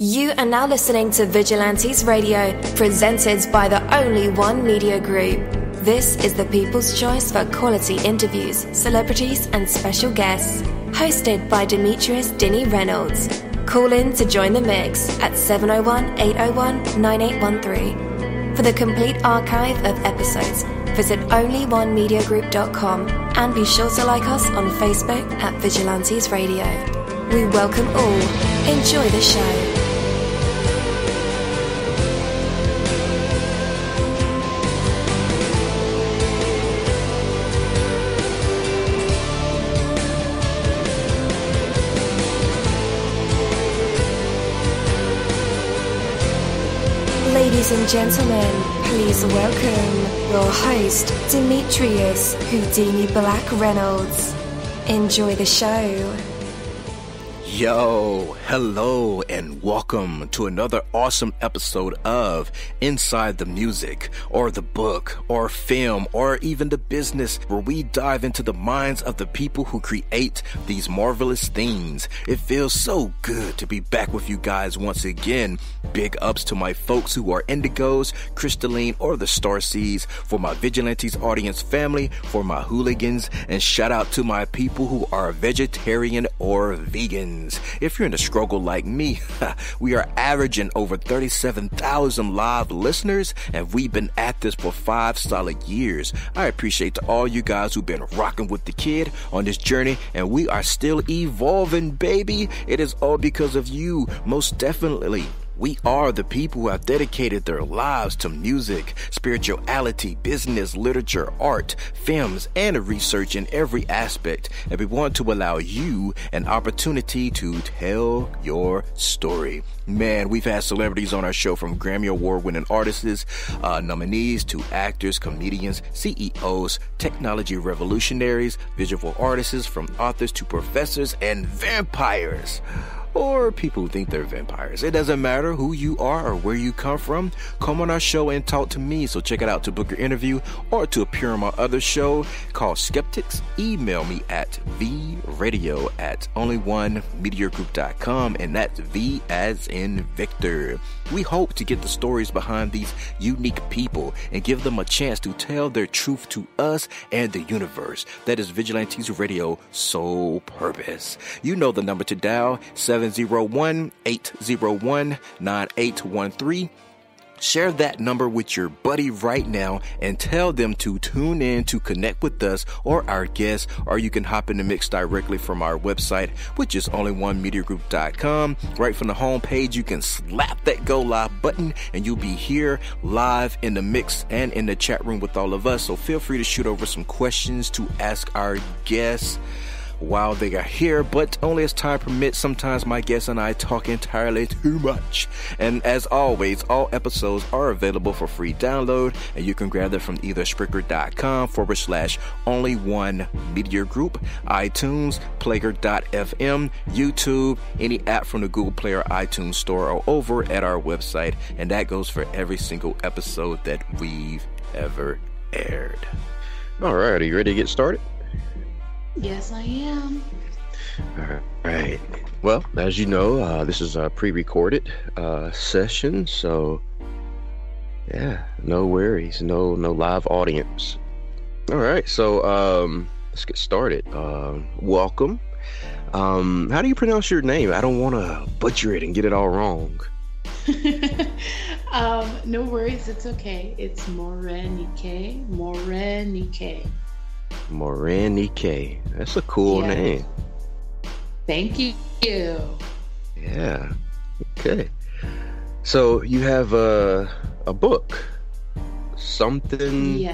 You are now listening to Vigilantes Radio, presented by the Only One Media Group. This is the people's choice for quality interviews, celebrities, and special guests. Hosted by Demetrius Dinny Reynolds. Call in to join the mix at 701-801-9813. For the complete archive of episodes, visit onlyonemediagroup.com and be sure to like us on Facebook at Vigilantes Radio. We welcome all. Enjoy the show. Ladies and gentlemen, please welcome your host, Demetrius Houdini Black Reynolds. Enjoy the show. Yo, hello, and welcome to another awesome episode of Inside the Music, or the book, or film, or even the business, where we dive into the minds of the people who create these marvelous things. It feels so good to be back with you guys once again. Big ups to my folks who are indigos, crystalline, or the starseeds, for my Vigilantes audience family, for my hooligans, and shout out to my people who are vegetarian or vegans. If you're in a struggle like me, we are averaging over 37,000 live listeners, and we've been at this for 5 solid years. I appreciate to all you guys who've been rocking with the kid on this journey, and we are still evolving, baby. It is all because of you, most definitely. We are the people who have dedicated their lives to music, spirituality, business, literature, art, films, and research in every aspect. And we want to allow you an opportunity to tell your story. Man, we've had celebrities on our show, from Grammy Award-winning artists, nominees, to actors, comedians, CEOs, technology revolutionaries, visual artists, from authors to professors, and vampires. Or people who think they're vampires. It doesn't matter who you are or where you come from. Come on our show and talk to me. So check it out to book your interview or to appear on my other show called Skeptics. Email me at vradio@onlyonemediagroup.com, and that's V as in Victor. We hope to get the stories behind these unique people and give them a chance to tell their truth to us and the universe. That is Vigilantes Radio sole purpose. You know the number to dial, 701-801-9813. Share that number with your buddy right now and tell them to tune in to connect with us or our guests, or you can hop in the mix directly from our website, which is onlyonemediagroup.com. Right from the home page, you can slap that go live button and you'll be here live in the mix and in the chat room with all of us. So feel free to shoot over some questions to ask our guests while they are here, but only as time permits. Sometimes my guests and I talk entirely too much. And as always, all episodes are available for free download, and you can grab them from either Spreaker.com/onlyonemediagroup, iTunes, Player.fm, YouTube, any app from the Google Play or iTunes Store, or over at our website. And that goes for every single episode that we've ever aired. All right, are you ready to get started? Yes, I am. All right. Well, as you know, this is a pre-recorded session, so yeah, no worries, no live audience. All right, so let's get started. Welcome. How do you pronounce your name? I don't want to butcher it and get it all wrong. No worries, it's okay. It's Morenike. Morenike. That's a cool name. Thank you. Yeah. Okay. So you have a book, something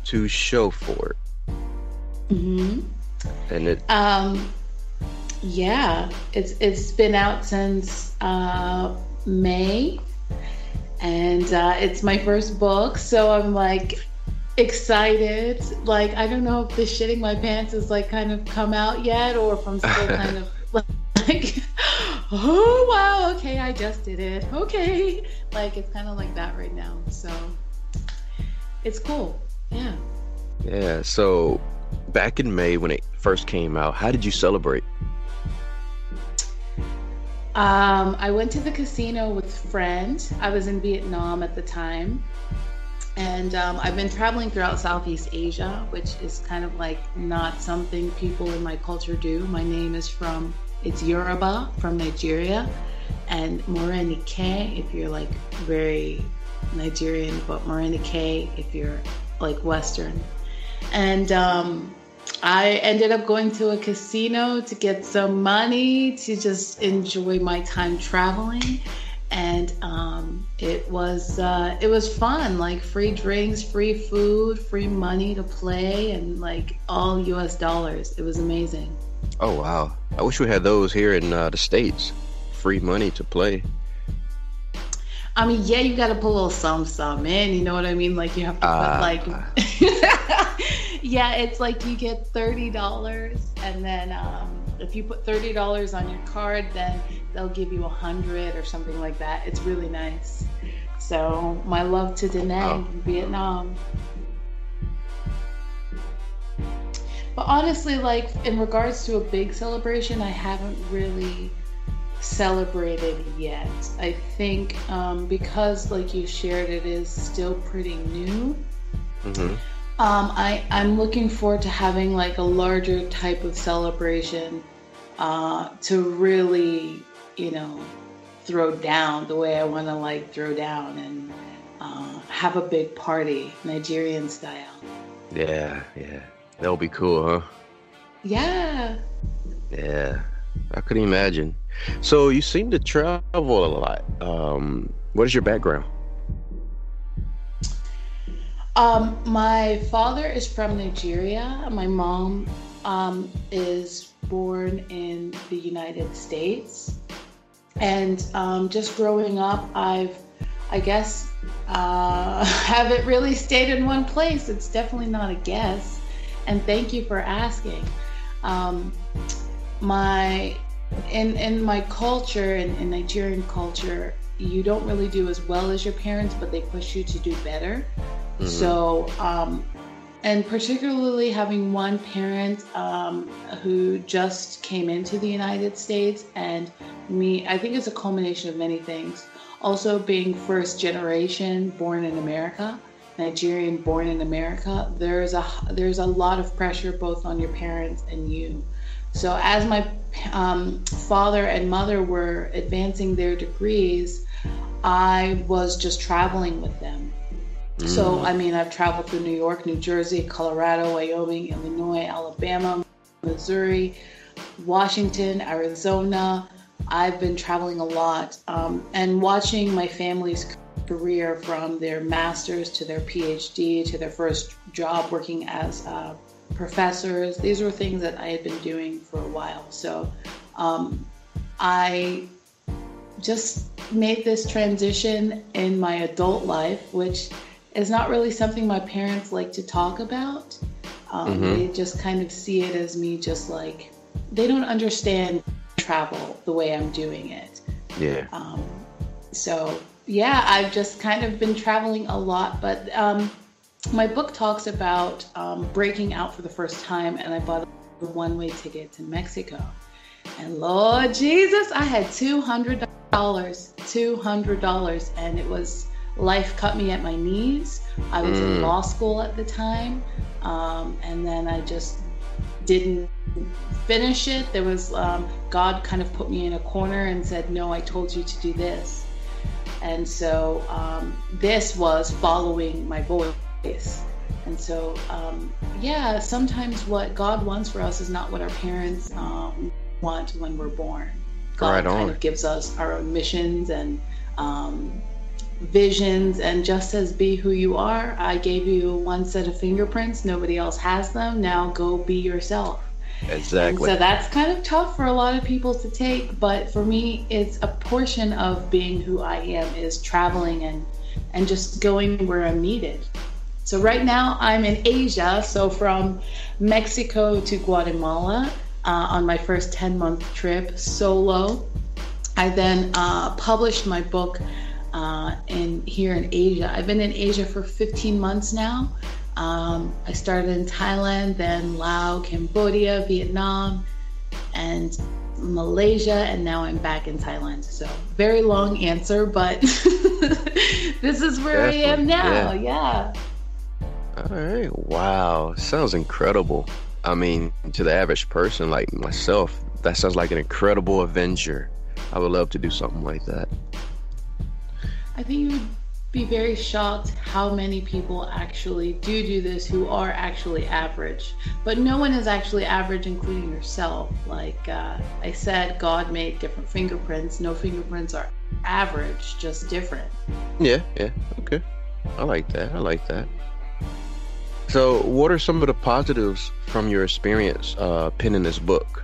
to show for it. Mm-hmm. And it. Yeah. It's been out since May, and it's my first book, so I'm like excited. Like, I don't know if the shitting my pants is like kind of come out yet, or if I'm still kind of like, oh wow, okay, I just did it, okay, like it's kind of like that right now. So it's cool. Yeah. So back in May when it first came out, how did you celebrate? I went to the casino with a friend. I was in Vietnam at the time. And I've been traveling throughout Southeast Asia, which is kind of like not something people in my culture do. My name is it's Yoruba, from Nigeria, and morenike if you're like very Nigerian, but morenike if you're like Western. And I ended up going to a casino to get some money to just enjoy my time traveling. And it was fun, like free drinks, free food, free money to play, and like all US dollars. It was amazing. Oh, wow. I wish we had those here in the States. Free money to play. I mean, yeah, you got to put a little some in, you know what I mean? Like you have to put like, yeah, it's like you get $30, and then if you put $30 on your card, then they'll give you 100 or something like that. It's really nice. So my love to Da Nang in Vietnam. But honestly, like in regards to a big celebration, I haven't really celebrated yet. I think because like you shared, it is still pretty new. Mm-hmm. I'm looking forward to having like a larger type of celebration to really, throw down the way I want to like throw down and have a big party, Nigerian style. Yeah. That'll be cool, huh? Yeah. Yeah, I could imagine. So you seem to travel a lot. What is your background? My father is from Nigeria. My mom is born in the United States. And just growing up, I haven't really stayed in one place. It's definitely not a guess. And thank you for asking. In my culture, in Nigerian culture, you don't really do as well as your parents, but they push you to do better. Mm-hmm. So, and particularly having one parent who just came into the United States, and me, I think it's a culmination of many things. Also being first generation born in America, Nigerian born in America, there's a lot of pressure both on your parents and you. So as my father and mother were advancing their degrees, I was just traveling with them. Mm. So, I mean, I've traveled through New York, New Jersey, Colorado, Wyoming, Illinois, Alabama, Missouri, Washington, Arizona. I've been traveling a lot and watching my family's career from their master's to their PhD to their first job working as professors. These were things that I had been doing for a while. So I just made this transition in my adult life, which is not really something my parents like to talk about. They just kind of see it as me just like, they don't understand travel the way I'm doing it. Yeah. So yeah, I've just kind of been traveling a lot, but my book talks about breaking out for the first time, and I bought a one-way ticket to Mexico. And Lord Jesus, I had $200, and it was, life cut me at my knees. I was in law school at the time, and then I just didn't finish it. There was, God kind of put me in a corner and said, no, I told you to do this. And so this was following my voice. And so, yeah, sometimes what God wants for us is not what our parents want when we're born. God kind of gives us our own missions and visions, and just says, be who you are. I gave you one set of fingerprints. Nobody else has them. Now go be yourself. Exactly. And so that's kind of tough for a lot of people to take, but for me, it's a portion of being who I am is traveling and just going where I'm needed. So right now I'm in Asia, so from Mexico to Guatemala on my first 10-month trip solo. I then published my book here in Asia. I've been in Asia for 15 months now. I started in Thailand, then Laos, Cambodia, Vietnam, and Malaysia, and now I'm back in Thailand. So very long answer, but this is where I am now. Yeah. All right. Wow. Sounds incredible. I mean, to the average person like myself, that sounds like an incredible adventure. I would love to do something like that. I think you would be very shocked how many people actually do this who are actually average. But no one is actually average, including yourself. Like I said, God made different fingerprints. No fingerprints are average, just different. Yeah. Okay. I like that. So what are some of the positives from your experience penning this book?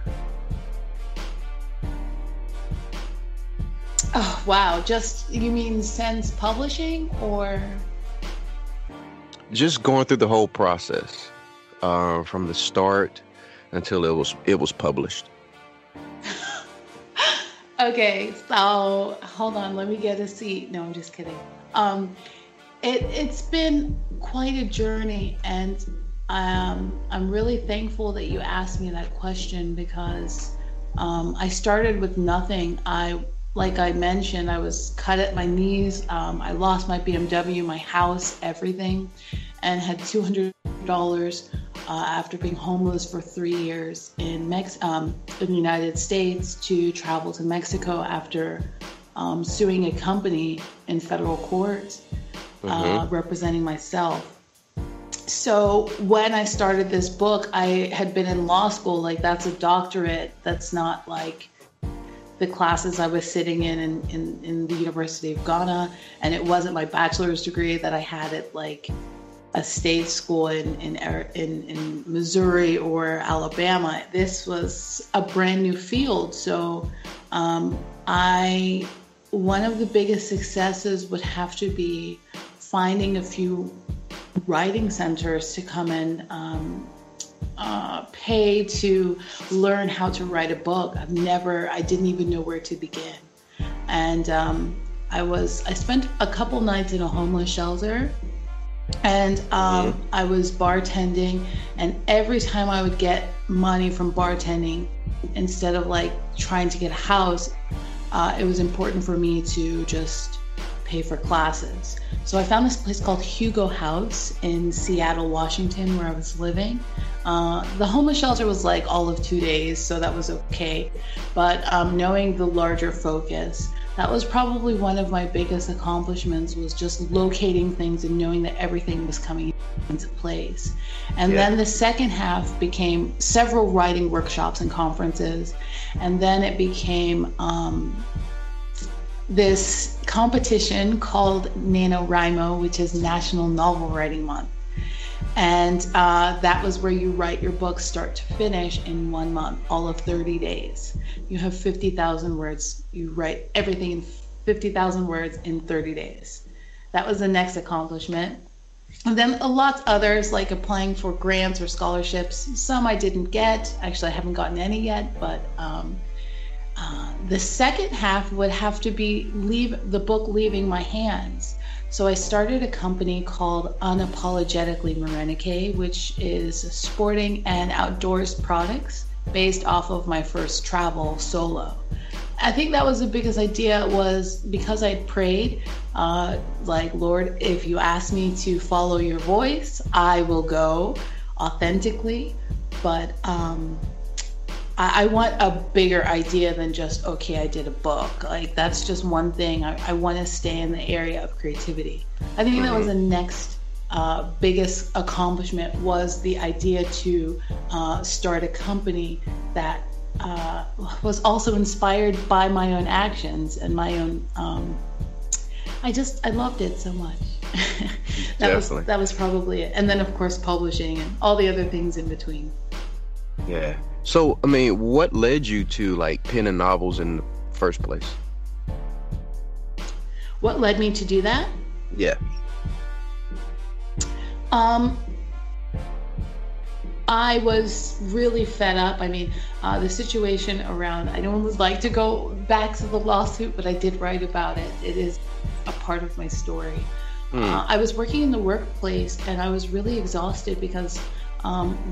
Oh, wow. Just, you mean since publishing, or? Just going through the whole process, from the start until it was published. Okay, so hold on, let me get a seat. No, I'm just kidding. It's been quite a journey, and I'm really thankful that you asked me that question, because I started with nothing. Like I mentioned, I was cut at my knees. I lost my BMW, my house, everything, and had $200 after being homeless for 3 years in the United States, to travel to Mexico after suing a company in federal court, representing myself. So when I started this book, I had been in law school. Like, that's a doctorate. That's not like the classes I was sitting in the University of Ghana, and it wasn't my bachelor's degree that I had at like a state school in Missouri or Alabama. This was a brand new field. So one of the biggest successes would have to be finding a few writing centers to come and pay to learn how to write a book. I didn't even know where to begin. And I spent a couple nights in a homeless shelter, and I was bartending, and every time I would get money from bartending, instead of like trying to get a house, it was important for me to just pay for classes. So I found this place called Hugo House in Seattle, Washington, where I was living. The homeless shelter was like all of 2 days, so that was okay. But knowing the larger focus, that was probably one of my biggest accomplishments, was just locating things and knowing that everything was coming into place. And then the second half became several writing workshops and conferences. And then it became this competition called NaNoWriMo, which is National Novel Writing Month. And that was where you write your book start to finish in 1 month, all of 30 days. You have 50,000 words. You write everything in 50,000 words in 30 days. That was the next accomplishment. And then lots others, like applying for grants or scholarships. Some I didn't get. Actually, I haven't gotten any yet, but the second half would have to be the book leaving my hands. So I started a company called Unapologetically Morenike, which is sporting and outdoors products based off of my first travel solo. I think that was the biggest idea, was because I'd prayed, like, Lord, if you ask me to follow your voice, I will go authentically. But I want a bigger idea than just, okay, I did a book. Like, that's just one thing. I want to stay in the area of creativity. I think that was the next biggest accomplishment, was the idea to start a company that was also inspired by my own actions and my own, I loved it so much. that was probably it. And then, of course, publishing and all the other things in between. Yeah. So, I mean, what led you to like penning novels in the first place? What led me to do that? Yeah. I was really fed up. I mean, the situation around, I don't like to go back to the lawsuit, but I did write about it. It is a part of my story. I was working in the workplace, and I was really exhausted because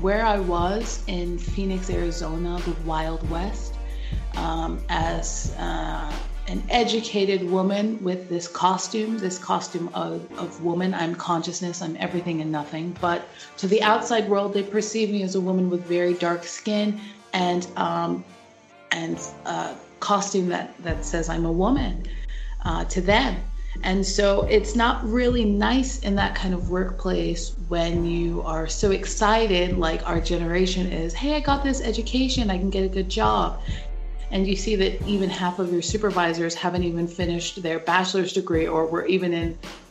where I was in Phoenix, Arizona, the Wild West, as an educated woman with this costume of woman. I'm consciousness, I'm everything and nothing. But to the outside world, they perceive me as a woman with very dark skin and costume that says I'm a woman to them. And so it's not really nice in that kind of workplace when you are so excited, like our generation is, hey, I got this education, I can get a good job. And you see that even half of your supervisors haven't even finished their bachelor's degree, or were even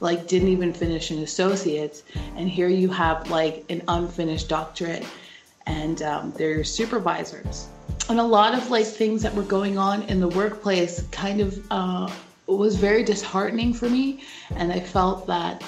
didn't even finish an associate's. And here you have like an unfinished doctorate, and they're your supervisors. And a lot of like things that were going on in the workplace kind of was very disheartening for me. And I felt that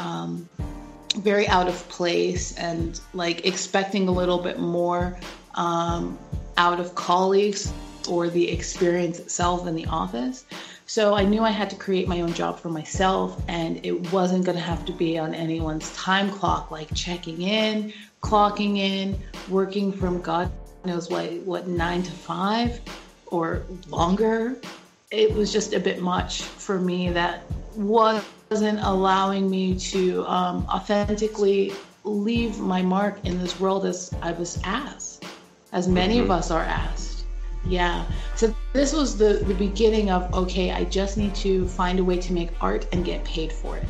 very out of place and like expecting a little bit more out of colleagues or the experience itself in the office. So I knew I had to create my own job for myself, and it wasn't going to have to be on anyone's time clock, like checking in, clocking in, working from God knows what 9 to 5 or longer. It was just a bit much for me. That wasn't allowing me to authentically leave my mark in this world as I was asked, as many of us are asked. Yeah. So this was the beginning of, okay, I just need to find a way to make art and get paid for it,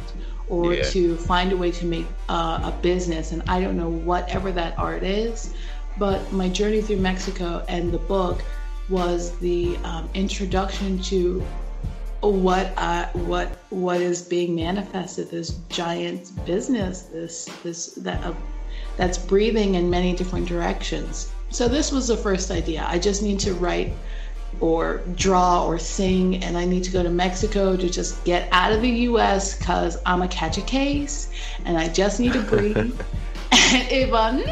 or to find a way to make a business. And I don't know whatever that art is, but my journey through Mexico and the book was the introduction to what is being manifested, this giant business, that's breathing in many different directions. So this was the first idea. I just need to write or draw or sing, and I need to go to Mexico to just get out of the US because I'm a catch a case and I just need to breathe. And Eva,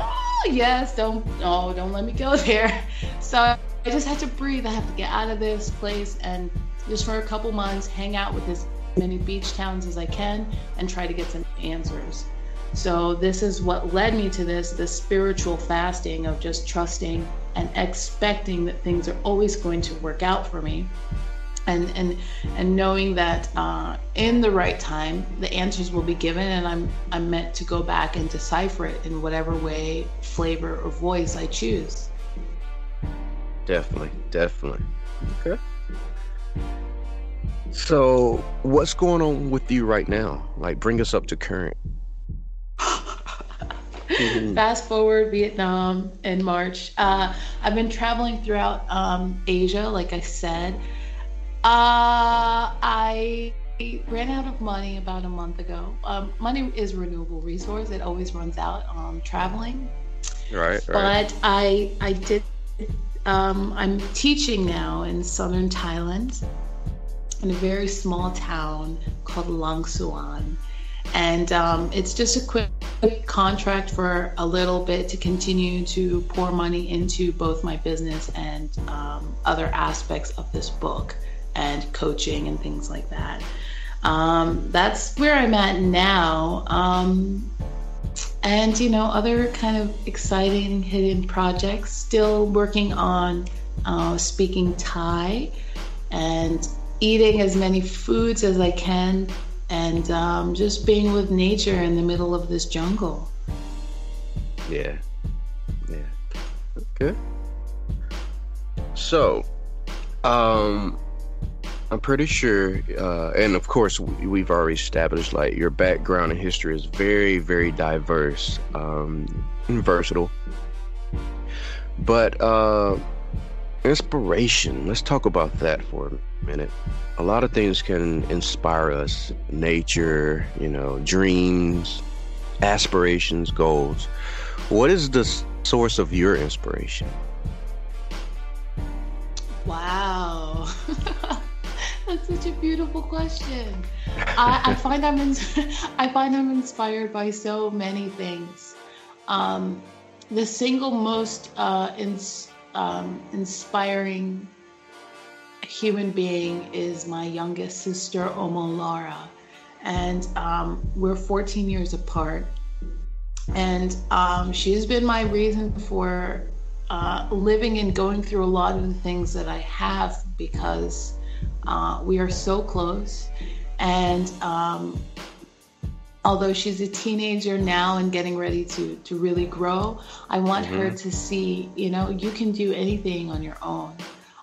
don't let me go there. So I just had to breathe. I have to get out of this place and just for a couple months hang out with as many beach towns as I can and try to get some answers. So this is what led me to this spiritual fasting of just trusting and expecting that things are always going to work out for me, and knowing that in the right time the answers will be given, and I'm meant to go back and decipher it in whatever way, flavor, or voice I choose. Definitely. Okay. So what's going on with you right now? Like, bring us up to current. Fast forward, Vietnam in March. I've been traveling throughout Asia, like I said. I ran out of money about a month ago. Money is a renewable resource. It always runs out traveling. Right. But I did. I'm teaching now in southern Thailand in a very small town called Lang Suan. And it's just a quick contract for a little bit to continue to pour money into both my business and other aspects of this book and coaching and things like that. That's where I'm at now. And, other kind of exciting hidden projects. Still working on speaking Thai and eating as many foods as I can, and just being with nature in the middle of this jungle. Yeah. Okay. So, I'm pretty sure, and of course we've already established, like, your background and history is very, very diverse, and versatile. But inspiration, let's talk about that for a minute. A lot of things can inspire us: nature, dreams, aspirations, goals. What is the source of your inspiration? Wow. That's such a beautiful question. I find I'm inspired by so many things. The single most inspiring human being is my youngest sister, Omo Lara, and we're 14 years apart. And she's been my reason for living and going through a lot of the things that I have because we are so close. And although she's a teenager now and getting ready to really grow, I want her to see, you can do anything on your own.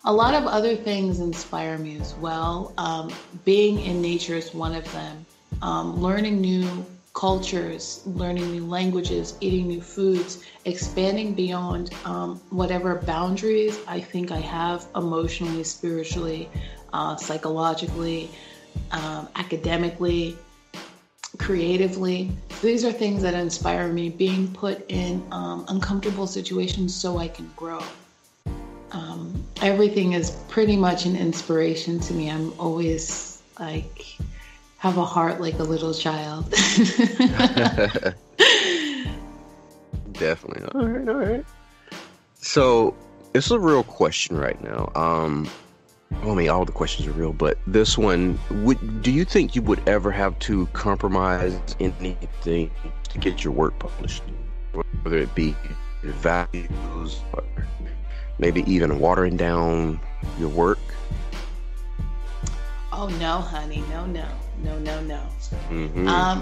A lot of other things inspire me as well. Being in nature is one of them. Learning new cultures, learning new languages, eating new foods, expanding beyond whatever boundaries I think I have emotionally, spiritually, psychologically, academically, creatively. These are things that inspire me, being put in uncomfortable situations so I can grow. Everything is pretty much an inspiration to me. I'm always have a heart like a little child. Definitely. All right. So it's a real question right now. All the questions are real, but this one, do you think you would ever have to compromise anything to get your work published? Whether it be your values or maybe even watering down your work? Oh, no, honey. No.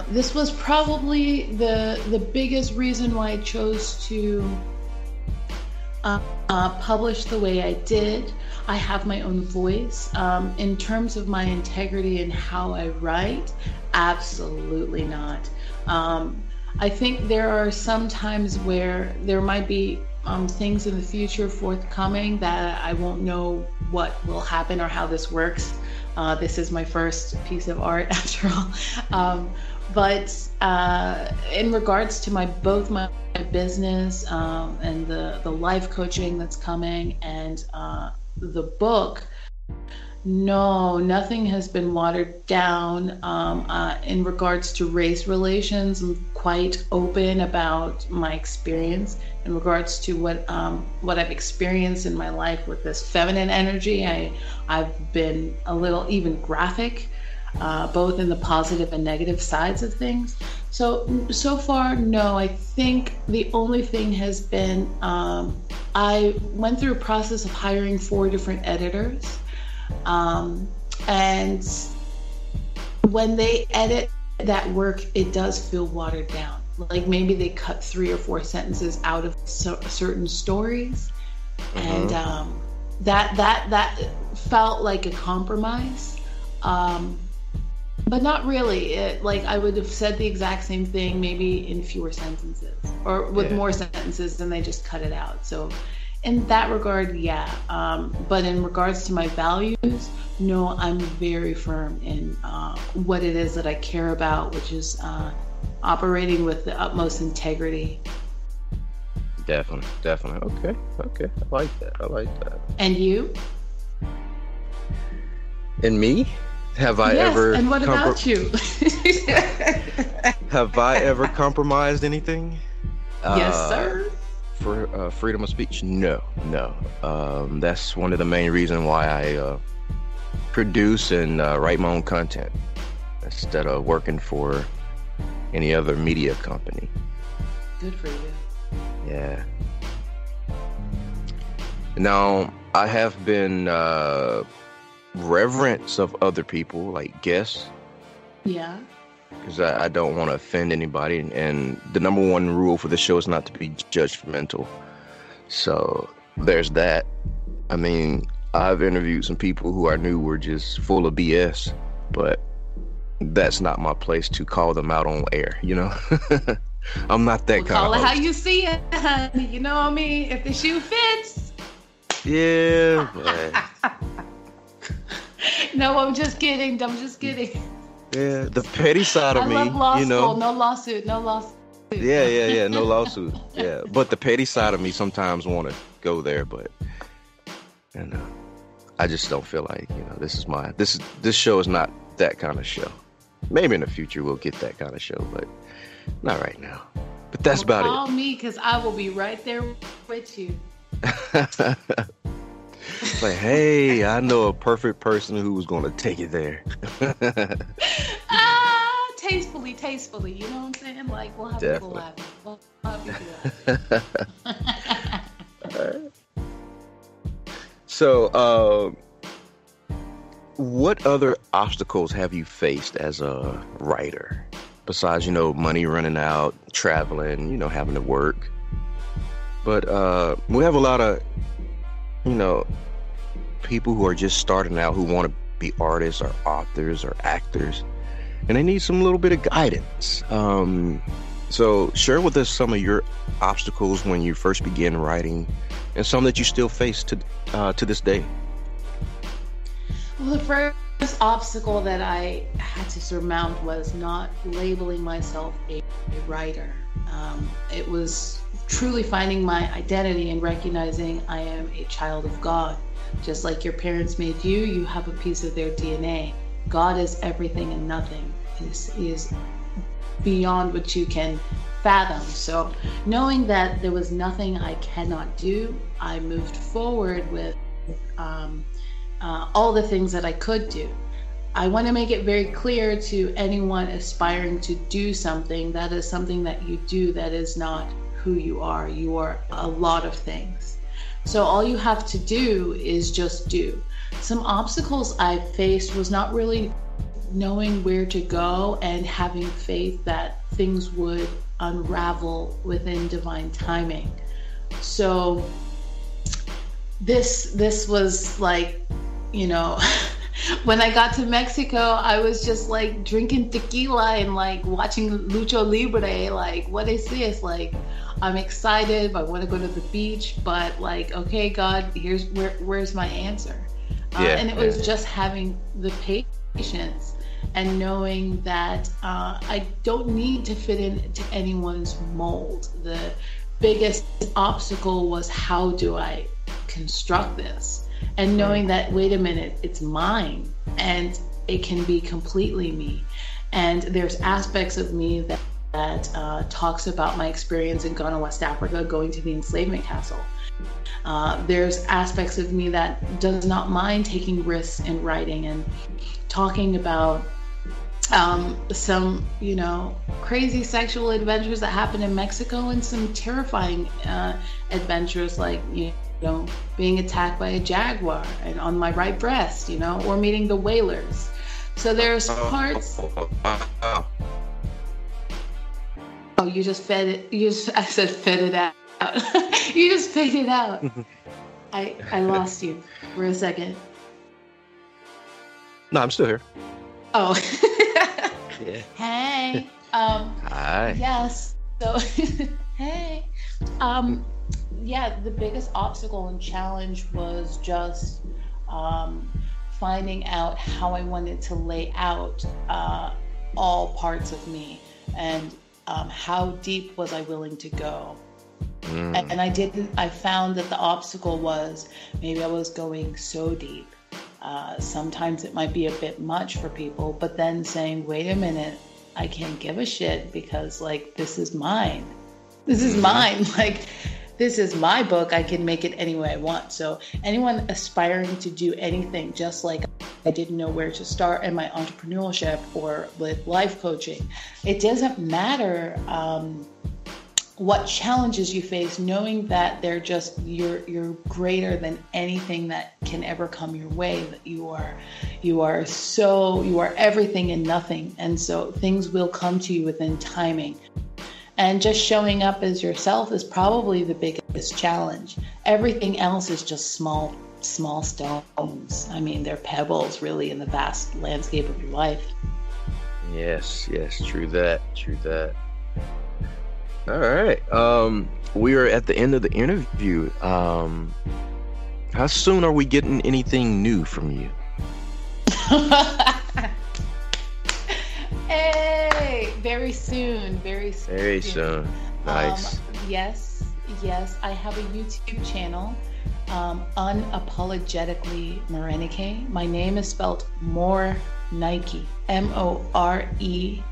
This was probably the biggest reason why I chose to publish the way I did. I have my own voice. In terms of my integrity and how I write, absolutely not. I think there are some times where there might be things in the future forthcoming that I won't know what will happen or how this works. This is my first piece of art after all. But in regards to both my business and the life coaching that's coming and the book, no, nothing has been watered down. In regards to race relations, I'm quite open about my experience. In regards to what I've experienced in my life with this feminine energy, I've been a little even graphic, both in the positive and negative sides of things. So far, no. I think the only thing has been I went through a process of hiring 4 different editors. And when they edit that work, it does feel watered down. Like maybe they cut 3 or 4 sentences out of certain stories. And that felt like a compromise. But not really. I would have said the exact same thing, maybe in fewer sentences or with more sentences, and they just cut it out. So in that regard, yeah. But in regards to my values, no, I'm very firm in what it is that I care about, which is operating with the utmost integrity. Definitely. Okay. I like that. And you? And me? Have I ever... and what about you? Have I ever compromised anything? Yes, sir. For freedom of speech? No. That's one of the main reasons why I produce and write my own content instead of working for any other media company. Good for you. Yeah. Now, I have been reverence of other people, like guests. Yeah. Because I don't want to offend anybody. And the number one rule for the show is not to be judgmental. So there's that. I mean, I've interviewed some people who I knew were just full of BS, but that's not my place to call them out on air, I'm not that kind of call it host. how you see it, honey. You know what I mean? If the shoe fits. Yeah, but... No, I'm just kidding. Yeah, the petty side of me, I love law school. No lawsuit. Yeah, no lawsuit. Yeah, but the petty side of me sometimes want to go there, but I just don't feel like this show is not that kind of show. Maybe in the future we'll get that kind of show, but not right now. But that's about it. Call me, because I will be right there with you. Like, hey, I know a perfect person who's going to take it there. Tastefully, you know what I'm saying? Like, we'll have people laughing. All right. So, what other obstacles have you faced as a writer? Besides, money running out, traveling, having to work. But we have a lot of, people who are just starting out who want to be artists or authors or actors, and they need some little bit of guidance. So share with us some of your obstacles when you first began writing, and some that you still face to this day. Well, the first obstacle that I had to surmount was not labeling myself a writer. It was truly finding my identity and recognizing I am a child of God. Just like your parents made you, you have a piece of their DNA. God is everything and nothing. He is beyond what you can fathom. So knowing that there was nothing I cannot do, I moved forward with all the things that I could do. I want to make it very clear to anyone aspiring to do something, that is something that you do, that is not who you are. You are a lot of things. So all you have to do is just do. Some obstacles I faced was not really knowing where to go and having faith that things would unravel within divine timing. So this was like, when I got to Mexico, I was just like drinking tequila and like watching Lucha Libre. Like, what is this? Like, I'm excited. I want to go to the beach, but like, okay, God, where's my answer? And it was just having the patience and knowing that I don't need to fit into anyone's mold. The biggest obstacle was, how do I construct this? And knowing that, wait a minute, it's mine and it can be completely me. And there's aspects of me that talks about my experience in Ghana, West Africa, going to the enslavement castle. There's aspects of me that does not mind taking risks in writing and talking about some, crazy sexual adventures that happen in Mexico, and some terrifying adventures like, being attacked by a jaguar and on my right breast, or meeting the whalers. So there's parts. Oh, you just fed it. I said fed it out. You just fed it out. I lost you for a second. No, I'm still here. Oh. Yeah. Hey. Hi. Yes. So, hey. Yeah, the biggest obstacle and challenge was just finding out how I wanted to lay out all parts of me, and how deep was I willing to go. And I found that the obstacle was, maybe I was going so deep. Sometimes it might be a bit much for people, but then saying, wait a minute, I can't give a shit, because like, this is mine. This is mine. Like, this is my book. I can make it any way I want. So anyone aspiring to do anything, just like I didn't know where to start in my entrepreneurship or with life coaching, it doesn't matter what challenges you face, knowing that they're just, you're greater than anything that can ever come your way, that you are everything and nothing. And so things will come to you within timing. And just showing up as yourself is probably the biggest challenge. Everything else is just small stones. I mean, they're pebbles really in the vast landscape of your life. Yes, true that. All right. We are at the end of the interview. How soon are we getting anything new from you? Hey, very soon. Very soon. Nice. Yes. I have a YouTube channel, Unapologetically Morenike. My name is spelled Morenike, Morenike.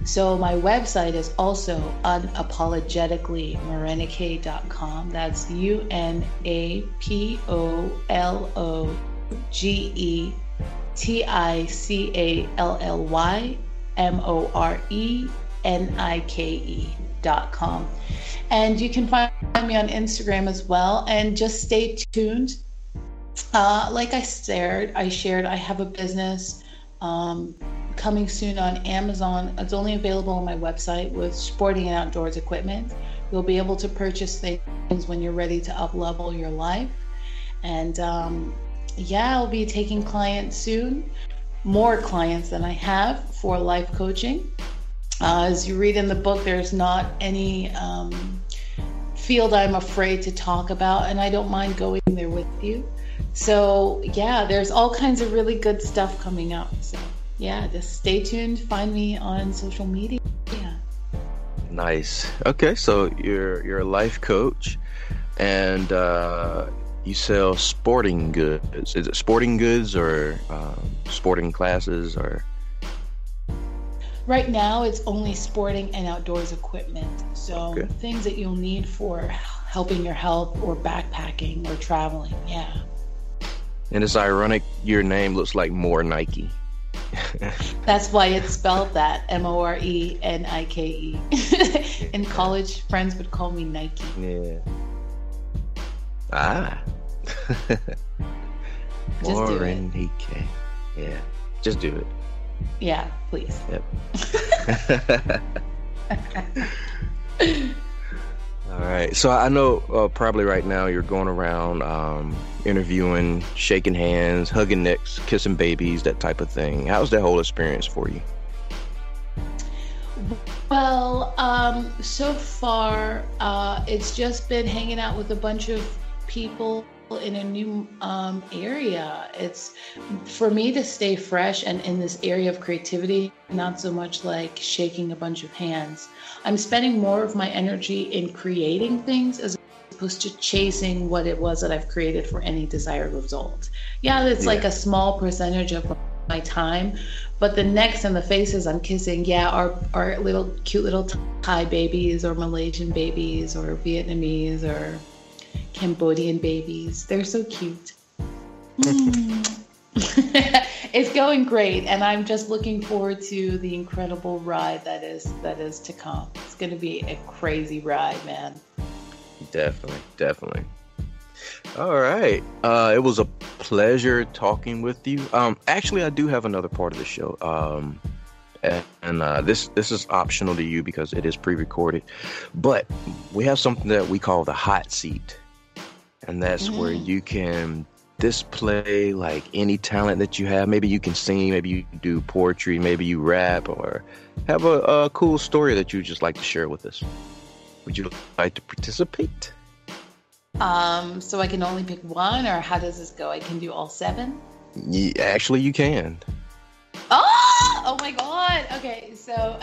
So my website is also unapologeticallymorenike.com. That's UNAPOLOGETICALLYMORENIKE.com. And you can find me on Instagram as well. And just stay tuned Like I shared, I have a business coming soon on Amazon. It's only available on my website with sporting and outdoors equipment. You'll be able to purchase things when you're ready to up-level your life. And I'll be taking clients soon, more clients than I have for life coaching. As you read in the book, there's not any field I'm afraid to talk about, and I don't mind going there with you. So there's all kinds of really good stuff coming up. So just stay tuned. Find me on social media. Nice. Okay, so you're a life coach, and you sell sporting goods. Is it sporting goods or sporting classes or? Right now, it's only sporting and outdoors equipment. So things that you'll need for helping your health or backpacking or traveling. Yeah. And it's ironic, your name looks like Morenike. That's why it's spelled that, Morenike. In college, friends would call me Nike. Yeah. Ah. Morenike. Yeah. Just do it. Yeah, please. Yep. All right. So I know probably right now you're going around interviewing, shaking hands, hugging necks, kissing babies, that type of thing. How's that whole experience for you? Well, so far, it's just been hanging out with a bunch of people in a new area. It's for me to stay fresh and in this area of creativity, not so much like shaking a bunch of hands. I'm spending more of my energy in creating things as opposed to chasing what it was that I've created for any desired result. It's like a small percentage of my time, but the necks and the faces I'm kissing, are little cute little Thai babies or Malaysian babies or Vietnamese or Cambodian babies. They're so cute. It's going great, and I'm just looking forward to the incredible ride that is to come. It's going to be a crazy ride, man. Definitely. All right. It was a pleasure talking with you. Actually, I do have another part of the show. And this is optional to you because it is pre-recorded. But we have something that we call the hot seat. And that's where you can display like any talent that you have. Maybe you can sing, maybe you do poetry, maybe you rap, or have a cool story that you just like to share with us. Would you like to participate? So I can only pick one, or how does this go? I can do all 7? Yeah, actually, you can. Oh my God. Okay, so,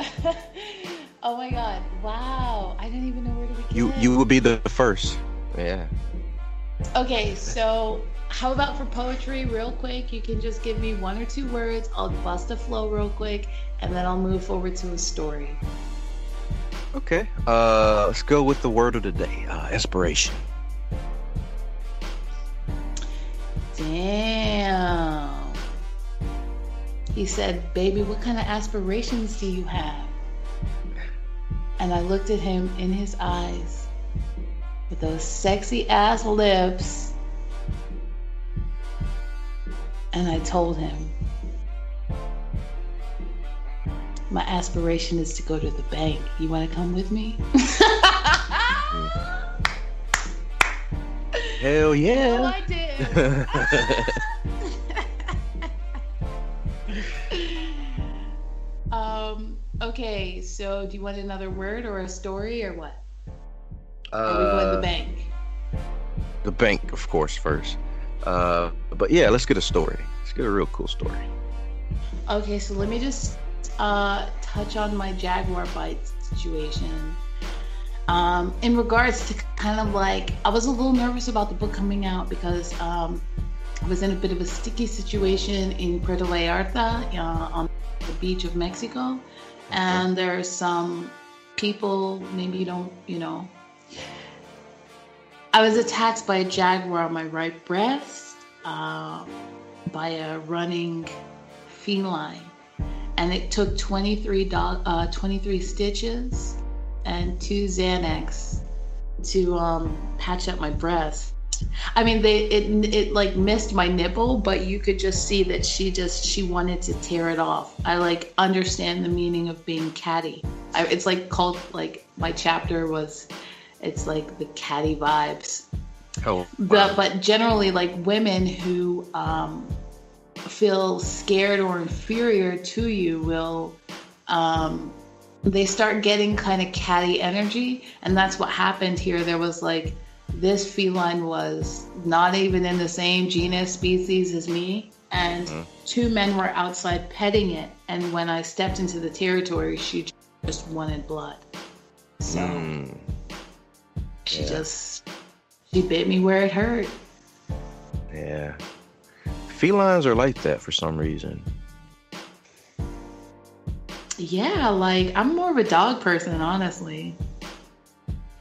oh my God. Wow. I didn't even know where to begin. You will be the first. Yeah. Okay, so how about for poetry, real quick? You can just give me 1 or 2 words. I'll bust a flow real quick, and then I'll move forward to a story. Okay. Let's go with the word of the day. Inspiration. Damn. He said, "Baby, what kind of aspirations do you have?" And I looked at him in his eyes with those sexy ass lips, and I told him, "My aspiration is to go to the bank. You want to come with me?" Hell yeah. Oh, I did. Okay, so do you want another word or a story or what? Are we going to the bank? The bank, of course, first. But yeah, let's get a story. Let's get a real cool story. Okay, so let me just touch on my jaguar bite situation. In regards to kind of like, I was a little nervous about the book coming out because I was in a bit of a sticky situation in Puerto Vallarta on the beach of Mexico. And there are some people, maybe you don't, I was attacked by a jaguar on my right breast by a running feline. And it took 23 stitches and 2 Xanax to patch up my breast. I mean, it like missed my nipple, but you could just see that she wanted to tear it off. I like understand the meaning of being catty. It's like called, like my chapter was, it's like the catty vibes. Oh, wow. But generally, like women who feel scared or inferior to you will, they start getting kind of catty energy, and that's what happened here. There was like, this feline was not even in the same genus species as me, and two men were outside petting it, and when I stepped into the territory, she just wanted blood. So she bit me where it hurt. Yeah. Felines are like that for some reason. Yeah, like I'm more of a dog person, honestly.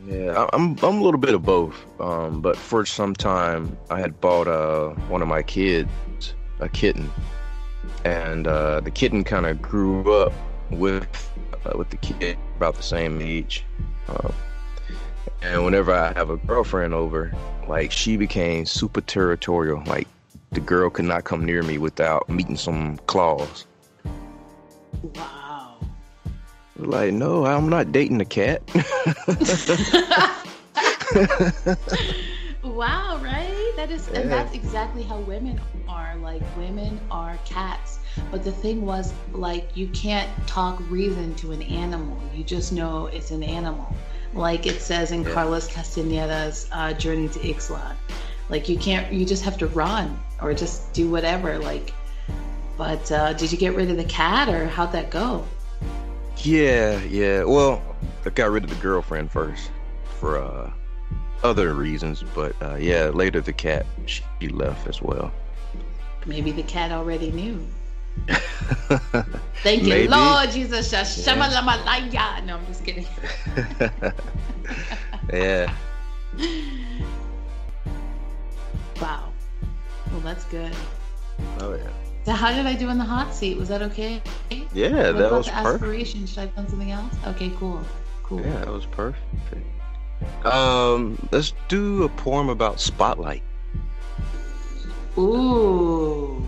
Yeah, I'm a little bit of both. But for some time, I had bought one of my kids a kitten, and the kitten kind of grew up with the kid about the same age. And whenever I have a girlfriend over, like she became super territorial. Like the girl could not come near me without meeting some claws. Wow. Like, no, I'm not dating a cat. Wow, right? That is, and that's exactly how women are. Like, women are cats. But the thing was, like, you can't talk reason to an animal. You just know it's an animal. Like it says in Carlos Castaneda's Journey to Ixtlan. Like, you just have to run or just do whatever. Like, but did you get rid of the cat, or how'd that go? Yeah. Well, I got rid of the girlfriend first for other reasons, but later the cat, she left as well. Maybe the cat already knew. Thank you, Lord Jesus. Yeah. No, I'm just kidding. Yeah. Wow. Well, that's good. Oh yeah. So how did I do in the hot seat? Was that okay? Yeah, that was the perfect. aspiration? Should I have done something else? Okay, cool. Yeah, that was perfect. Let's do a poem about Spotlight. Ooh.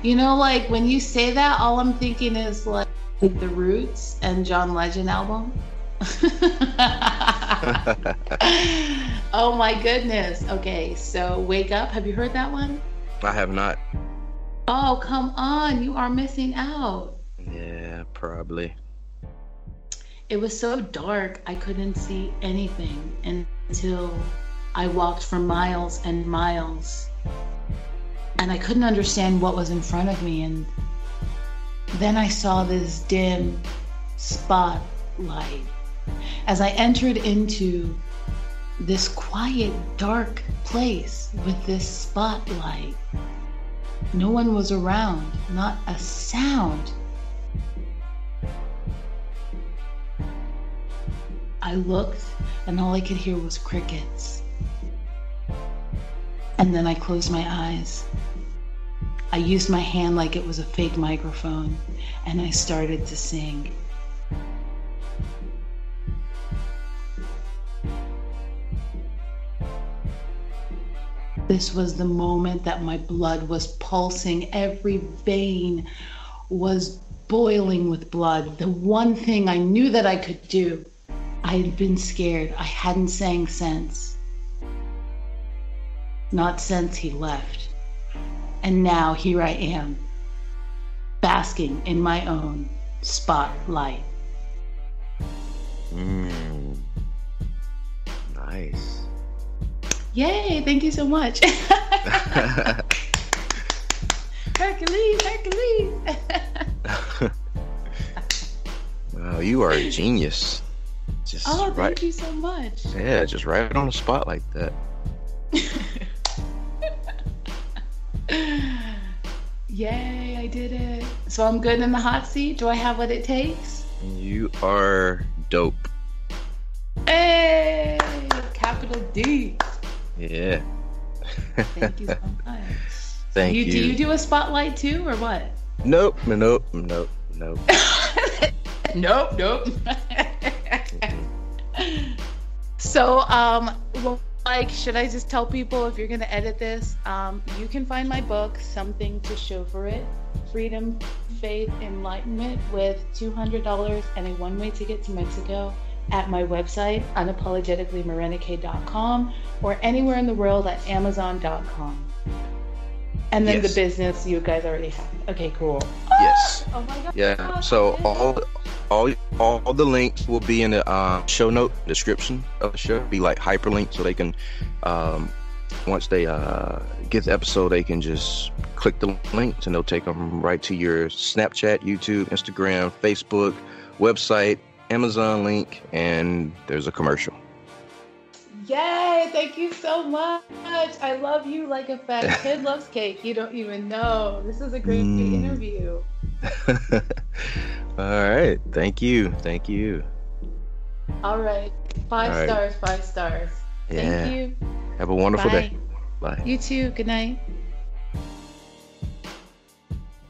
You know, like when you say that, all I'm thinking is like The Roots and John Legend album. Oh my goodness. Okay, so Wake Up. Have you heard that one? I have not. Oh, come on. You are missing out. Yeah, probably. It was so dark, I couldn't see anything until I walked for miles and miles. And I couldn't understand what was in front of me. And then I saw this dim spotlight. As I entered into this quiet, dark place with this spotlight, no one was around, not a sound. I looked, and all I could hear was crickets. And then I closed my eyes. I used my hand like it was a fake microphone, and I started to sing. This was the moment that my blood was pulsing. Every vein was boiling with blood. The one thing I knew that I could do. I had been scared. I hadn't sang since. Not since he left. And now here I am, basking in my own spotlight. Nice. Yay, thank you so much. Hercules. Wow, you are a genius. Just thank you so much. Yeah, just right on the spot like that. Yay, I did it. So I'm good in the hot seat? Do I have what it takes? You are dope. Hey, capital D. Yeah. Thank you so much. Thank you. Do you do a spotlight too, or what? Nope. Nope. So, like, should I just tell people, if you're going to edit this, you can find my book, Something to Show for It, Freedom, Faith, Enlightenment, with $200 and a one-way ticket to Mexico, at my website, unapologetically-morenike.com, or anywhere in the world at amazon.com. And then the business you guys already have. Okay, cool. Yes. Oh my God. Yeah. So all the links will be in the show note description of the show. Be like hyperlinks, so they can once they get the episode, they can just click the links and they'll take them right to your Snapchat, YouTube, Instagram, Facebook, website, Amazon link, and there's a commercial. Yay! Thank you so much. I love you like a fat kid loves cake. You don't even know. This is a great interview. All right. Thank you. All right. 5 stars, 5 stars. Yeah. Thank you. Have a wonderful Bye. day. Bye. You too. Good night.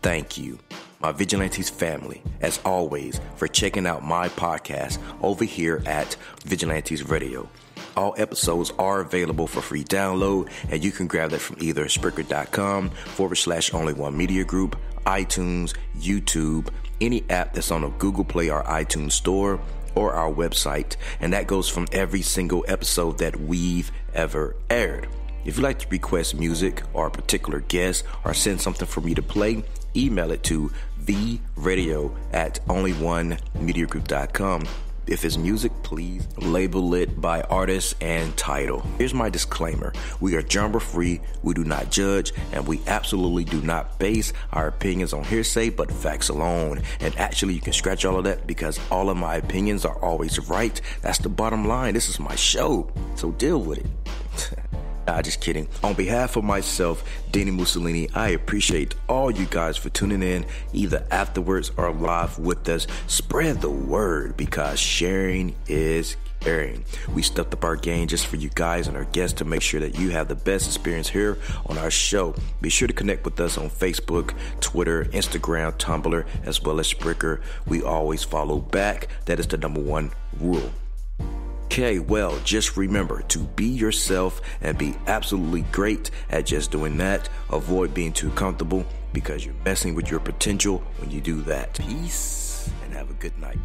Thank you, my Vigilantes family, as always, for checking out my podcast over here at Vigilantes Radio. All episodes are available for free download, and you can grab that from either Spreaker.com/only1mediagroup, iTunes, YouTube, any app that's on a Google Play or iTunes store, or our website. And that goes from every single episode that we've ever aired. If you'd like to request music or a particular guest or send something for me to play, email it to vradio@onlyonemediagroup.com. If it's music, please label it by artist and title. Here's my disclaimer. We are genre free, we do not judge, and we absolutely do not base our opinions on hearsay but facts alone. And actually, you can scratch all of that because all of my opinions are always right. That's the bottom line. This is my show, so deal with it. Nah, just kidding. On behalf of myself, Dini-Mussolini, I appreciate all you guys for tuning in, either afterwards or live with us. Spread the word, because sharing is caring. We stepped up our game just for you guys and our guests to make sure that you have the best experience here on our show. Be sure to connect with us on Facebook, Twitter, Instagram, Tumblr, as well as Spreaker. We always follow back. That is the #1 rule. Okay, well, just remember to be yourself and be absolutely great at just doing that. Avoid being too comfortable, because you're messing with your potential when you do that. Peace and have a good night.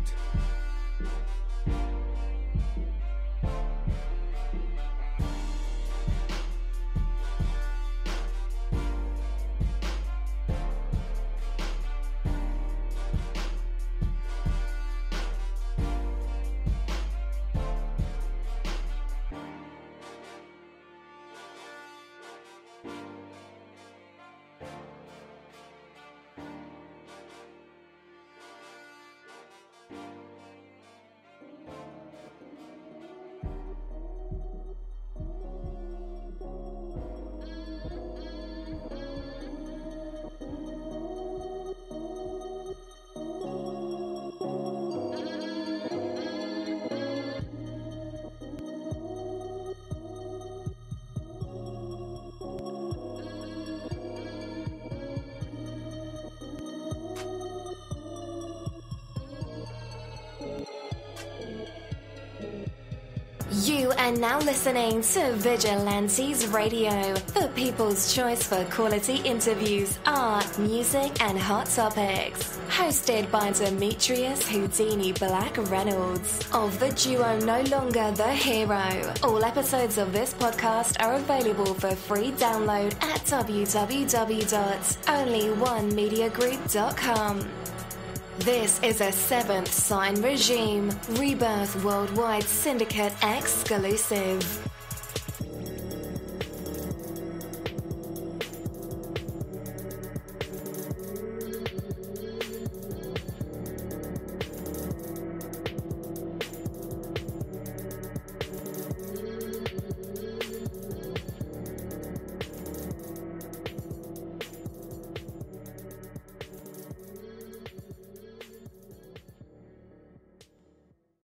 You are now listening to Vigilantes Radio, the people's choice for quality interviews, art, music, and hot topics. Hosted by Demetrius Houdini Black Reynolds of the duo No Longer the Hero. All episodes of this podcast are available for free download at www.onlyonemediagroup.com. This is a Seventh Sign Regime Rebirth Worldwide Syndicate exclusive.